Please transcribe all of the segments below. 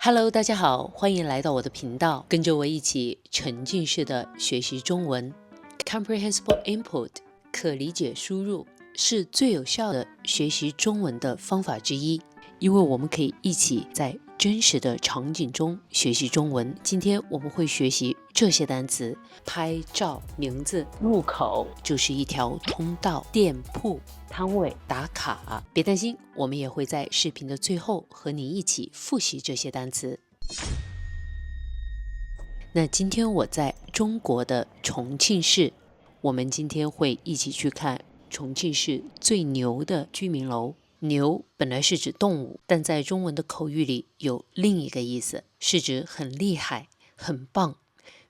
Hello， 大家好，欢迎来到我的频道，跟着我一起沉浸式的学习中文。Comprehensible input 可理解输入是最有效的学习中文的方法之一，因为我们可以一起在真实的场景中学习中文。今天我们会学习这些单词：拍照、名字、入口就是一条通道、店铺、摊位、打卡。别担心，我们也会在视频的最后和你一起复习这些单词。那今天我在中国的重庆市，我们今天会一起去看重庆市最牛的居民楼。牛本来是指动物，但在中文的口语里有另一个意思，是指很厉害、很棒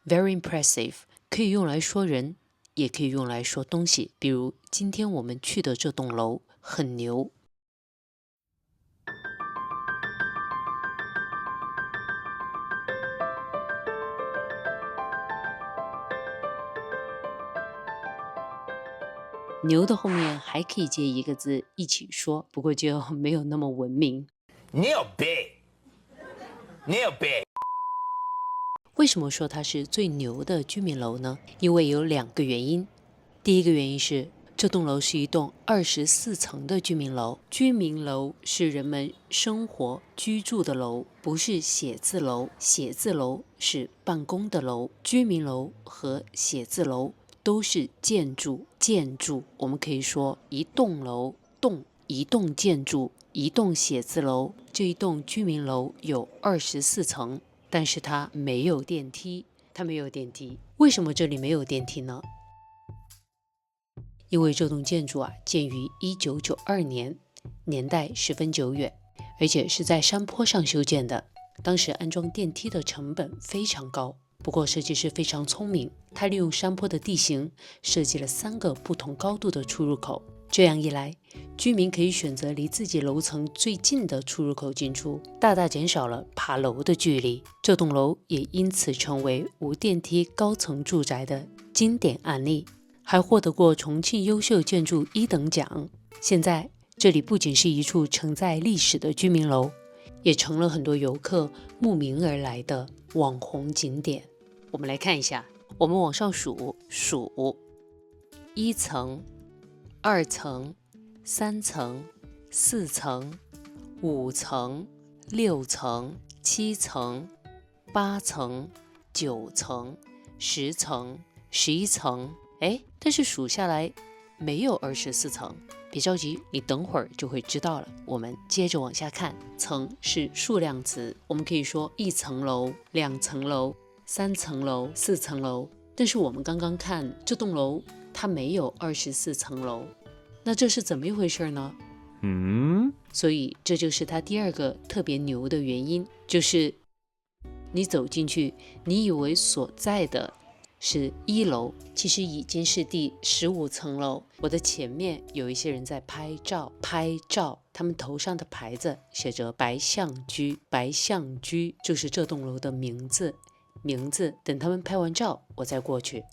，very impressive， 可以用来说人，也可以用来说东西。比如今天我们去的这栋楼很牛。牛的后面还可以接一个字一起说，不过就没有那么文明。牛逼！牛逼！为什么说它是最牛的居民楼呢？因为有两个原因。第一个原因是，这栋楼是一栋24层的居民楼。居民楼是人们生活居住的楼，不是写字楼。写字楼是办公的楼，居民楼和写字楼都是建筑。我们可以说一栋楼，一栋建筑，一栋写字楼。这一栋居民楼有24层，但是它没有电梯。为什么这里没有电梯呢？因为这栋建筑建于1992年，年代十分久远，而且是在山坡上修建的。当时安装电梯的成本非常高，不过设计师非常聪明，他利用山坡的地形设计了3个不同高度的出入口。这样一来，居民可以选择离自己楼层最近的出入口进出，大大减少了爬楼的距离。这栋楼也因此成为无电梯高层住宅的经典案例，还获得过重庆优秀建筑1等奖。现在这里不仅是一处承载历史的居民楼，也成了很多游客慕名而来的网红景点。我们来看一下，我们往上数：1层、2层、3层、4层、5层、6层、7层、8层、9层、10层、11层。但是数下来没有24层，别着急，你等会儿就会知道了。我们接着往下看，层是数量词，我们可以说1层楼、2层楼、3层楼、4层楼。但是我们刚刚看这栋楼，它没有24层楼，那这是怎么一回事呢？所以这就是它第二个特别牛的原因，就是你走进去，你以为所在的是1楼，其实已经是第15层楼。我的前面有一些人在拍照，他们头上的牌子写着白象居就是这栋楼的名字。等他们拍完照我再过去。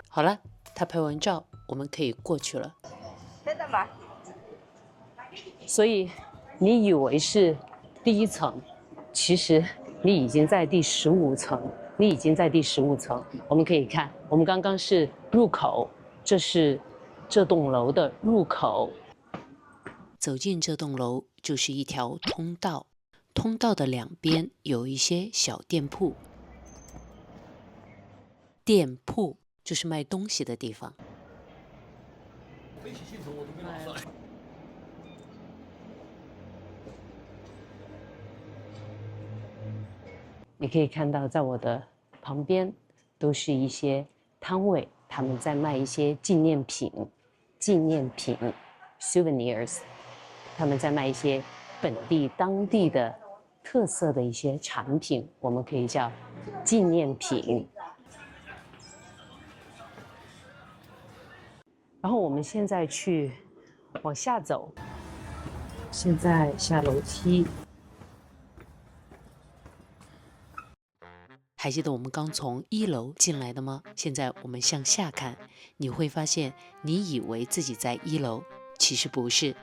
好了，他拍完照我们可以过去了。所以你以为是第1层，其实你已经在第15层。我们可以看，我们刚刚是入口，这是这栋楼的入口。走进这栋楼就是一条通道，通道的两边有一些小店铺。店铺就是卖东西的地方。你可以看到，在我的旁边都是一些摊位，他们在卖一些纪念品 souvenirs， 他们在卖一些本地当地的特色的一些产品，我们可以叫纪念品。然后我们现在去往下走，现在下楼梯。还记得我们刚从1楼进来的吗？现在我们向下看，你会发现你以为自己在1楼，其实不是。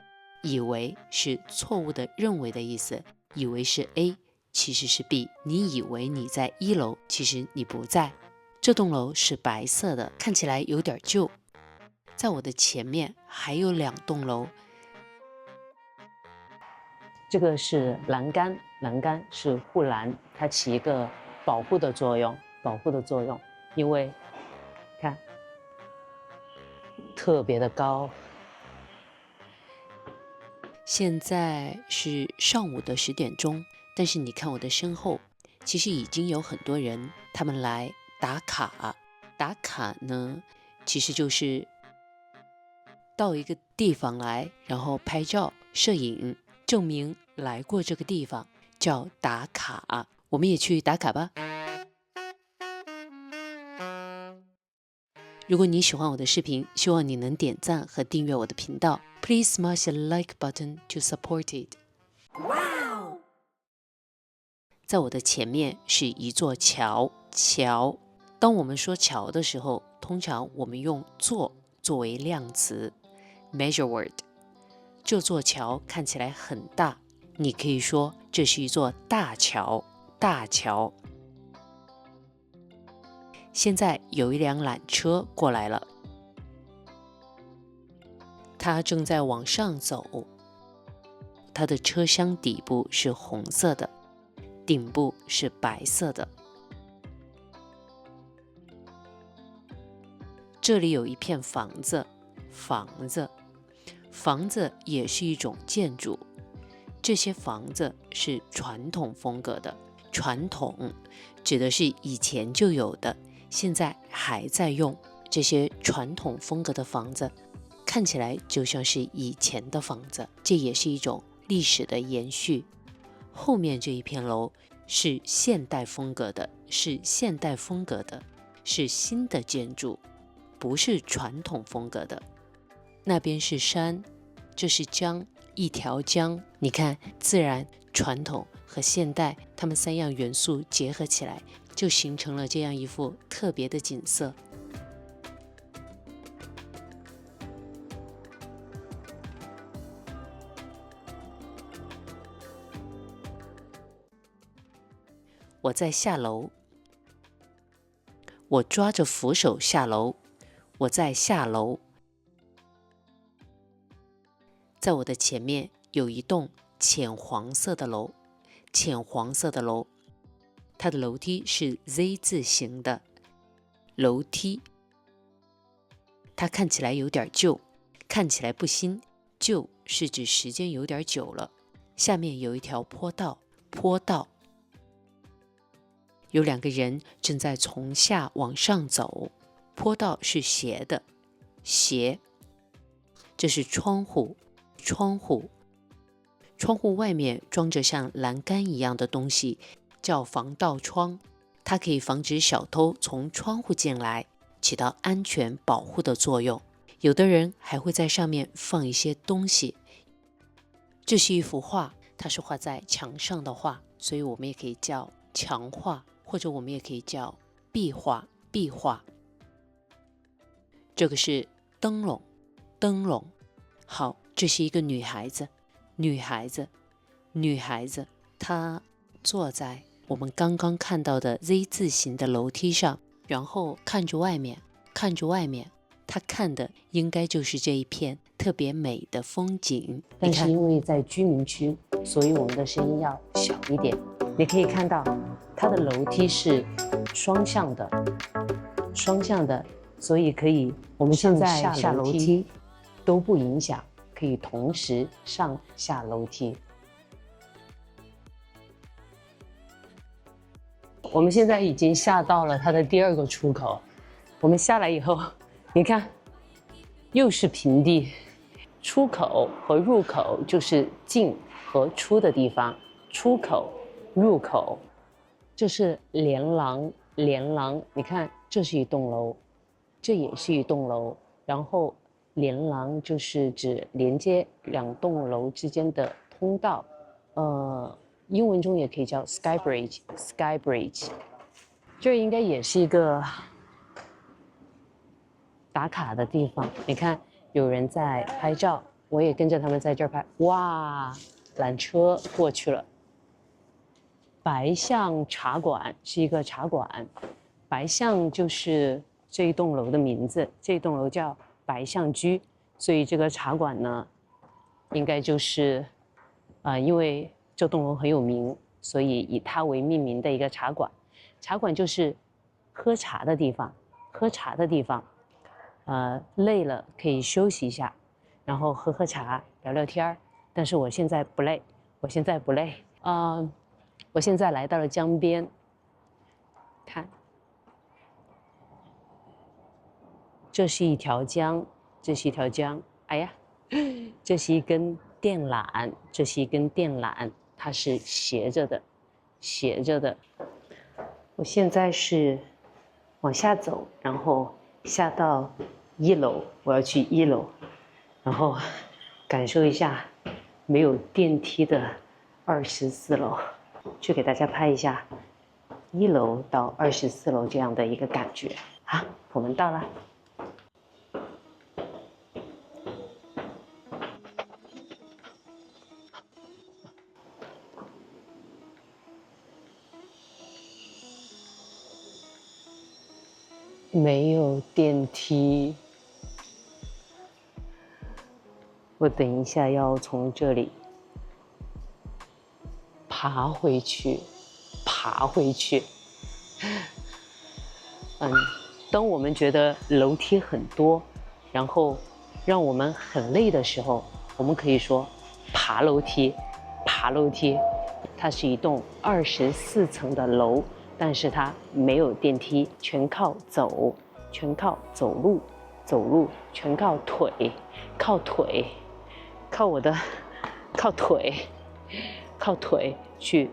以为是错误的认为的意思，以为是 A， 其实是 B， 你以为你在1楼，其实你不在。这栋楼是白色的，看起来有点旧。在我的前面还有2栋楼，这个是栏杆，栏杆是护栏，它起一个保护的作用，因为看特别的高。现在是上午的10点钟，但是你看我的身后，其实已经有很多人，他们来打卡。打卡呢，其实就是到一个地方来，然后拍照、摄影，证明来过这个地方，叫打卡。我们也去打卡吧。如果你喜欢我的视频，希望你能点赞和订阅我的频道。Please smash the like button to support it. Wow! 在我的前面是一座桥。当我们说桥的时候，通常我们用座作为量词 measure word。这座桥看起来很大，你可以说这是一座大桥。现在有一辆缆车过来了，它正在往上走。它的车厢底部是红色的，顶部是白色的。这里有一片房子也是一种建筑。这些房子是传统风格的，传统指的是以前就有的，现在还在用。这些传统风格的房子看起来就像是以前的房子，这也是一种历史的延续。后面这一片楼是现代风格的，是新的建筑，不是传统风格的。那边是山，这是江，一条江。你看，自然、传统和现代，它们3样元素结合起来，就形成了这样一幅特别的景色。我在下楼，我抓着扶手下楼，我在下楼。在我的前面有一栋浅黄色的楼，它的楼梯是 Z 字形的楼梯，它看起来有点旧，看起来不新，旧是指时间有点久了。下面有一条坡道，有2个人正在从下往上走，坡道是斜的，这是窗户外面装着像栏杆一样的东西，叫防盗窗，它可以防止小偷从窗户进来，起到安全保护的作用。有的人还会在上面放一些东西。这是一幅画，它是画在墙上的画，所以我们也可以叫墙画，或者我们也可以叫壁画。这个是灯笼。好，这是一个女孩子，她坐在我们刚刚看到的 Z 字形的楼梯上，然后看着外面，她看的应该就是这一片特别美的风景。但是因为在居民区，所以我们的声音要小一点。你可以看到它的楼梯是双向的，所以可以我们现在下楼梯都不影响，可以同时上下楼梯。我们现在已经下到了它的第2个出口。我们下来以后，你看，又是平地。出口和入口就是进和出的地方，出口、入口。这是连廊，你看，这是一栋楼，这也是一栋楼，然后连廊就是指连接2栋楼之间的通道，英文中也可以叫 sky bridge。这应该也是一个打卡的地方。你看，有人在拍照，我也跟着他们在这儿拍。哇，缆车过去了，白象茶馆是一个茶馆，白象就是这一栋楼的名字，这栋楼叫白象居，所以这个茶馆呢，应该就是因为这栋楼很有名，所以以它为命名的一个茶馆。茶馆就是喝茶的地方，喝茶的地方。累了可以休息一下，然后喝喝茶，聊聊天儿。但是我现在不累，我现在不累。我现在来到了江边，看，这是一条江，这是一条江。哎呀，这是一根电缆，这是一根电缆，它是斜着的，斜着的。我现在是往下走，然后下到1楼，我要去1楼，然后感受一下没有电梯的24楼，去给大家拍一下1楼到24楼这样的一个感觉。好，我们到了。没有电梯，我等一下要从这里爬回去，爬回去。当我们觉得楼梯很多，然后让我们很累的时候，我们可以说爬楼梯，爬楼梯。它是一栋24层的楼，但是它没有电梯，全靠走，全靠走路，走路全靠腿，靠腿，靠腿去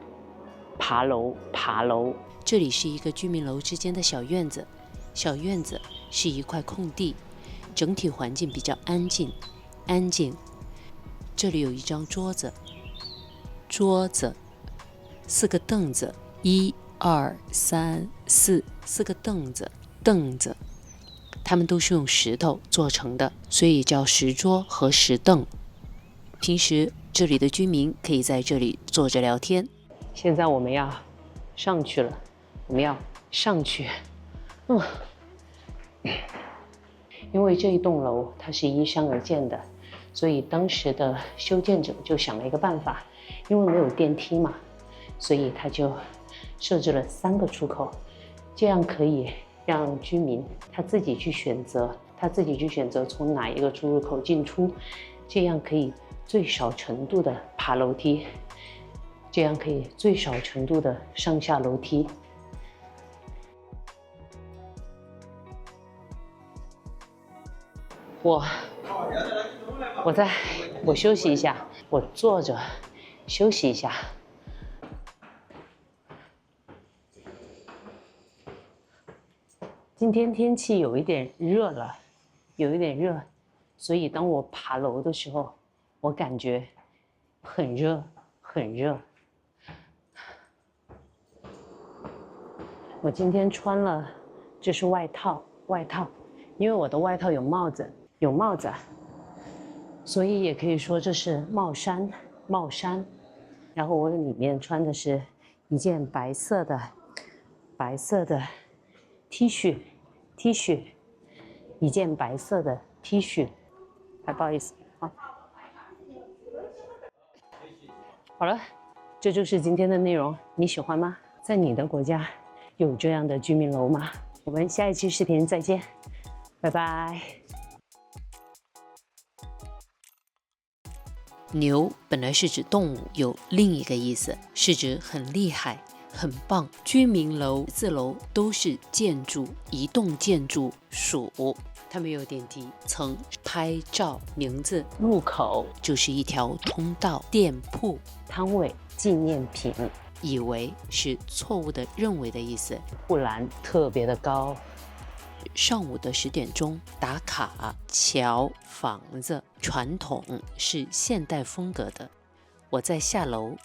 爬楼，爬楼。这里是一个居民楼之间的小院子，小院子是一块空地，整体环境比较安静，安静。这里有一张桌子，桌子，4个凳子，1、2、3、4，4个凳子，凳子，它们都是用石头做成的，所以叫石桌和石凳。平时这里的居民可以在这里坐着聊天。现在我们要上去了，我们要上去。因为这一栋楼它是依山而建的，所以当时的修建者就想了一个办法，因为没有电梯嘛，所以他就设置了3个出口，这样可以让居民他自己去选择，从哪一个出入口进出，这样可以最少程度的爬楼梯，这样可以最少程度的上下楼梯。我休息一下，我坐着休息一下。今天天气有一点热了，有一点热，所以当我爬楼的时候，我感觉很热，很热。我今天穿了，这是外套，因为我的外套有帽子，所以也可以说这是帽衫。然后我里面穿的是一件白色的 T 恤，一件白色的 T 恤，不好意思啊。好了，这就是今天的内容，你喜欢吗？在你的国家有这样的居民楼吗？我们下一期视频再见，拜拜。牛本来是指动物，有另一个意思，是指很厉害、很棒。居民楼、字楼都是建筑，移动建筑属。它没有电梯，曾拍照，名字入口就是一条通道，店铺、摊位、纪念品，以为是错误的认为的意思。护栏特别的高。上午的10点钟打卡。桥、房子，传统是现代风格的。我在下楼，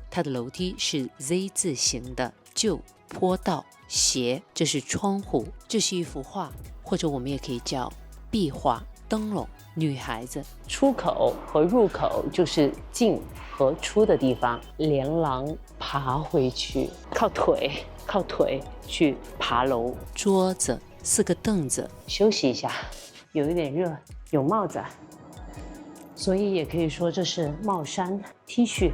它的楼梯是 Z 字形的，旧坡道，斜，这是窗户，这是一幅画，或者我们也可以叫壁画。灯笼，女孩子。出口和入口就是进和出的地方，连忙爬回去，靠腿去爬楼。桌子，4个凳子，休息一下，有一点热，有帽子，所以也可以说这是帽衫 T 恤。